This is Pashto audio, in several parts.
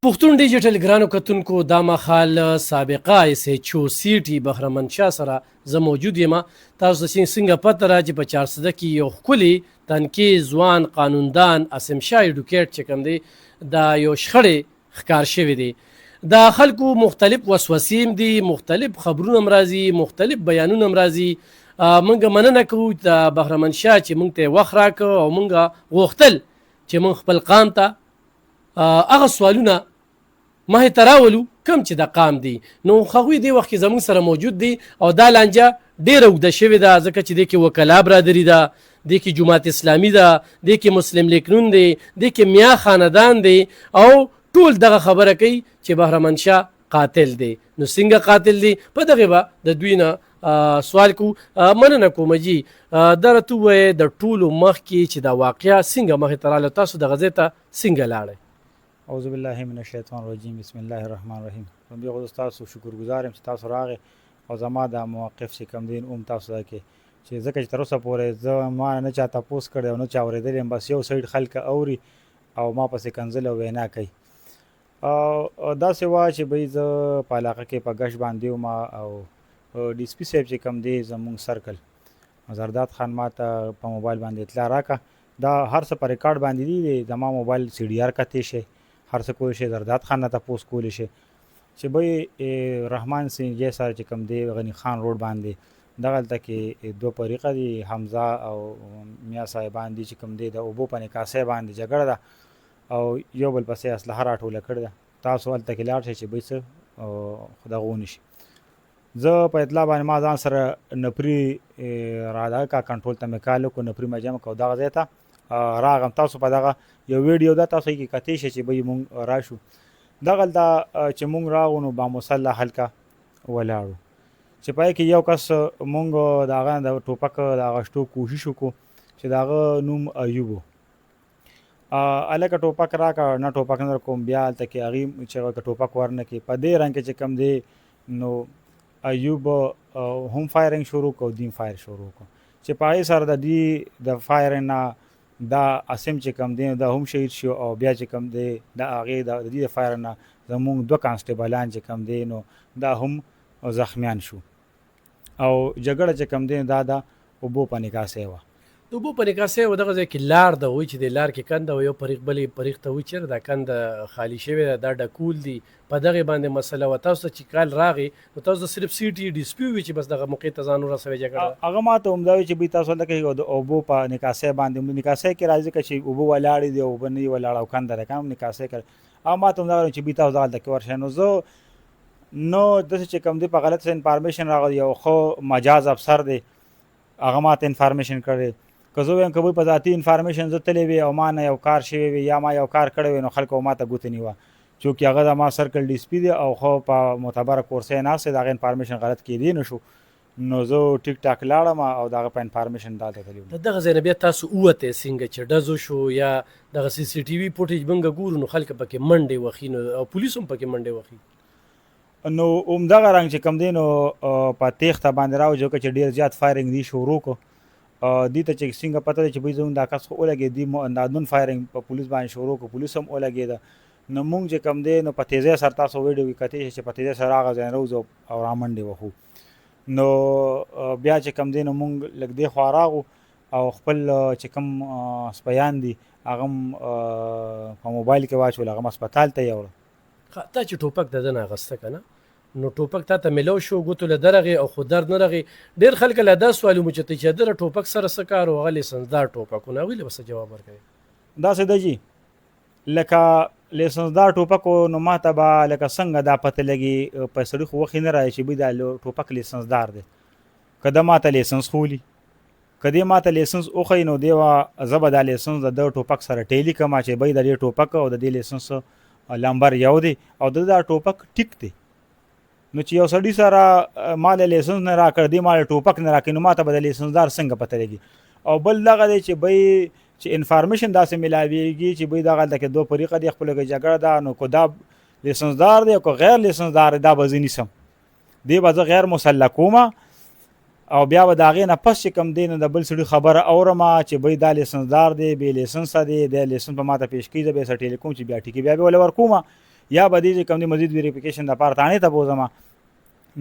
پښتون ډیجیټل ګرانو کتونکو دا مهال سابقه SHO CT بهرمن شاه سره زه موجود یم. تاسو څنګه پته را چې په 400 کې یو ښکلي تنکي ځوان قانوندان اسم شاه ایډوکیټ چې کوم دی دا یو شخړې ښکار شوی دی. دا خلکو مختلف وسوسې دي، مختلف خبرونه هم راځي، مختلف بیانونه هم راځي. موږ مننه کوو د بهرمن شاه چې موږ ته وخت راکړ او موږ غوښتل چې موږ خپل قام ته هغه سوالونه مخې ته راولو کوم چې د قام دي. نو هغوی دې وخت کې زموږ سره موجود دي او دا لانجه ډېره اوږده شوې ده، ځکه چې دې کې وکلا برادري ده، دې کې جماعت اسلامي ده، دې کې مسلم لیگ نون دی، دې کې میا خاندان دی او ټول دغه خبره کوي چې بهرمن شاه قاتل دی. نو څنګه قاتل دی؟ په دغې به د دوی نه سوال کو. مننه کوم جي دا راته ووایې د ټولو مخکې چې دا واقعه څنګه مخې ته راغله، تاسو دغه ځای ته څنګه لاړئ؟ اعوذ بالله من الشیطان الرجیم، بسم الله الرحمن الرحیم. لومړی خو تاسو شکرګزار یم چې تاسو راغې او زما دا موقف چې کوم دی اوم تاسو دا کې چې ځکه چې تر اوسه پورې زه ما نه چا تپوس کړی او نه چا اورېدلی یم، بس یو سایډ خلک اوري او ما پسې کنځل او وینا کوي. داسې وه چې بهی زه په علاقه کې په ګشت باندې وم او ډي سي پي صاحب چې کوم دی زمونږ سرکل زرداد خان ما ته په موبایل باندې اطلاع راکړه. دا هر څه په ریکارډ باندې دی، زما موبایل CDR کتی شي، هر څه کولی شي، زرداد خان نه تپوس کولی شي چې بهی رحمان سنجی سره چې کوم دی غني خان روډ باندې دغلته کې دوه فریقه دي، حمزه او میا صاحبان دي چې کوم دی د اوبو په نکاسۍ باندې جګړه ده او یو بل پسې اسلحه راټوله کړې ده. تاسو هلته کې لاړ شئ چې بهی څه دغه ونیشي. زه په اطلاع باندې ما ځان سره نپري رادغه کا کنټرول ته مې کال وکړو، نپري مجمع کو دغه ځای ته راغم. تاسو په دغه یو ویډیو ده تاسو کې کتی شئ چې بهی مونږ راشو. دغلته چې مونږ راغو نو بامسلح هلکه ولاړو چې پای کې یو کس مونږ د هغه د ټوپک د اغشتو کوشش وکړو چې د هغه نوم ایوب و. هلکه ټوپک راکړه، نه ټوپک نه کوم، بیا هلته کې هغې چې هغه ټوپک ورنه کړي. په دې رنګ کې چې کوم دی نو ایوب هم فایرنګ شروع کړو، دیم فایر شروع کړو چې په هغې سره د دې د فایرنګ نه دا اسم چې کوم دی دا هم شهید شو او بیا چې کوم دی د هغې د دې د فایر نه زمونږ دوه کانسټیبلان چې کوم دی نو دا هم زخمیان شو او جګړه چې کوم دی دا د اوبو په نکاسۍ وه. د اوبو په نکاسۍ و دغه ځای کې لار ده، وایي چې د لار کې کنده و، یو فریق بلې فریق ته وایي چېرې دا کنده خالي شوې ده، دا ډکول دي، په دغې باندې مسله وه. تاسو ته چې کال راغې نو تاسو ته صرف CT ډي سي پي وي چې بس دغه موقع ته ځان ورسوئ جګړه؟ هغه ما ته همدا وایي چې بهی تاسو هلته کې د اوبو په نکاسۍ باندې نکاسۍ کې راځي که چې اوبه ولاړې دي او اوبه نه دي ولاړه او کنده ده که هم نکاسۍ کوي. هغه ما ته همدا وایي چې بهی تاسو دغلته کې ورشئ. نو زه نو داسې چې کوم دی په غلط انفارمیشن راغلی، یو ښه مجاز افسر دی هغه ما ته انفارمیشن کړی. که زه ویم که به په ذاتي انفارمیشن زه تللی وي او ما نه یو کار شوی وي یا ما یو کار کړی وي نو خلکو ما ته ګوتې نیوه، چونکې هغه د ما سرکل ډي سي پي دی او خو په معتبره کورسۍ ناست دی، د هغه انفارمیشن غلط کیدی نه شو. نو زه ټیک ټاک لاړم او د هغه په انفارمیشن دلته تللی وم. د دغه ځای نه بیا تاسو ووتئ څنګه چې ډزو شو یا دغه CCTV فوټیج موږ ګورو نو خلک پکې منډې وخي نو او پولیس هم پکې منډې وخي. نو همدغه رنګ چې کوم دی نو په تیښته باندې راوځو که چې ډېر زیات فایرنګ دی شروع کړو. دې ته چې څنګه پته دی چې بهی زموږ دا کس خو ولګېد، دی نادون فایرنګ په پولیس باندې شروع کړو، پولیس هم ولګېده. نو مونږ چې کوم دی نو په تیزۍ سره تاسو ویډیو کې کتی چې په تیزۍ سره هغه ځای نه وځو او رامنډې وخو. نو بیا چې کوم دی نو مونږ لږ دې خوا راغو او خپل چې کوم سپیان دي هغه هم په موبایل کې واچول، هغه هم هسپتال ته یوړه. تا چې ټوپک د ده نه اخیسته که نه نو ټوپک تا ته میلو شو، ګوتو له درغې او خو درد نه رغې. ډېر خلک له دا سوال وموچتئ چې د ټوپک سره څه کار و، هغه لیسنسدار ټوپکونه، هغوی له به څه جواب ورکوي؟ داسې ده جي لکه لیسنسدار ټوپک نو ما ته به لکه څنګه دا پته لګي په سړي خو وخت نه راځي چې بهی دا ټوپک لیسنسدار دی. که ده ما ته لیسنس خولي، که دې ما ته لیسنس وښیي نو دی به زه به دا لیسنس د ده ټوپک سره ټیلي کړم چې بهی د دې ټوپک او د دې لیسنس لمبر یو دی او د دا ټوپک ټیک دی. نو چې یو سړي سره مال لیسنس نه راکړ، دی مال ټوپک نه راکړي، نو ما ته به د لیسنسدار څنګه پته لګي؟ او بل دغه دی چې بهی چې انفارمیشن داسې ملاویږي چې بهی دغلته کې دوه فریقه دي، خپله کې جګړه ده، نو که دا لیسنسدار دی او که غیر لیسنسدار دی دا به زه نیسم، دی به زه غیر مسلح کوم او بیا به د هغې نه پس چې کوم دی نو د بل سړي خبره اورم چې بهی دا لیسنسدار دی، بې لیسنسه دی، د لیسنس به ما ته پیش کړي، زه به یې سره ټیلی کوم چې بیا ټیکې بیا به ولې ورکوم یا به دې چې کوم دی مزید ویریفیکیشن دپاره تاڼې ته بوځم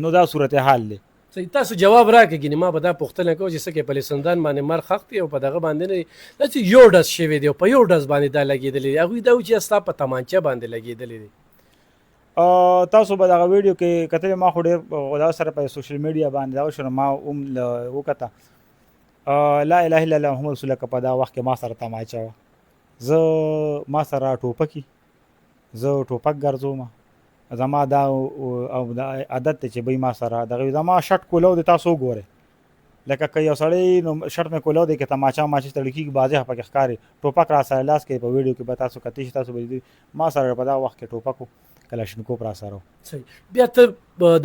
نو دا صورتحال دی. صحیح تاسو جواب راکړئ ګینې ما به دا پوښتنه کوم چې څه کې پلیسندان باندې مر خښ دی او په دغه باندې نه دا چې یو ډز شوی دی او په یو ډز باندې دا لګېدلی دی هغوی دا و چې ستا په تمانچه باندې لګېدلی دی. تاسو به دغه ویډیو کې کتلې ما خو ډېر دا سره په سوشل میډیا باندې دا وشو ما هم وکته لا اله الا الله محمد رسول الله که په دا وخت کې ما سره تماچه وه زه ما سره ټوپکي زه ټوپک ګرځوم زما دا او دا عادت دی چې بی ما سره دغه زما شټ کولو د تاسو وګورئ لکه که یو سړی نو شټ مې کولو دی که تماچه ماچې تړل کېږي بعضې پکې ښکاري ټوپک را سره لاس کې په ویډیو کې به تاسو کتی شي تاسو به ما سره په دا وخت کې ټوپک و کلاشینکوف را سره صحیح بیا ته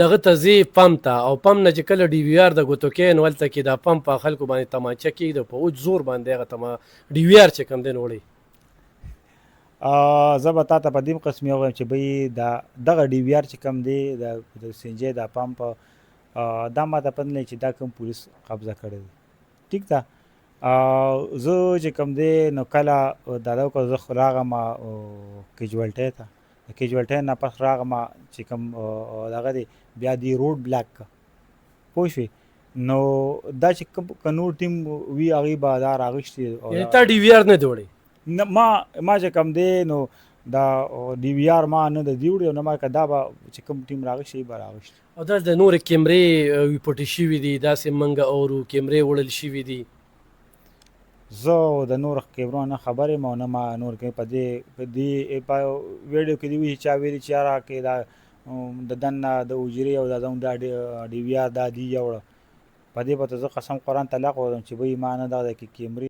دغه ته ځې پم ته او پم نه چې کله ډي وي آر د ګوتوکین هلته کې دا پم په خلکو باندې تماچه کېږي په اوج زور باندې هغه ډي وي آر چې کوم دی نو وړئ زه به تا ته په دې قسم ووایم چې بی دغه ډي وي آر چې کوم دی د سینجې دا پمپ دا ما ته پته نه چې دا کوم پولیس قبضه کړی دی ټیک ده زه چې کوم دی نو کله دا وکړه زه راغم کیجوالټۍ ته د کیجوالټۍ نه پس راغم چې کوم دغه دی بیا دی روډ بلاک که پوه شوې نو دا چې کوم که نور ټیم وي هغوی به دا راغوښتي یعنې تا ډي وي آر نه دی وړی ما چې کوم دی نو دا ډي وي آر ما نه د دی وړی او نه ما که دا به چې کوم ټیم راغوښتي به راغوښتي او دا د نورې کیمرې ویپوټې شوي دي داسې منګه اورو کیمرې وړل شوي دي زه د نور کیمرو نه خبر یم او نه ما نور کې په دې په ویډیو کې دي وي چې چا ویلي چې یاره کې دا د دننه د اجرې او دا ډي وي آر دا دی یوړه په دې به ته زه قسم قرآن طلاق وایم چې بی ما نه دا د کیمرې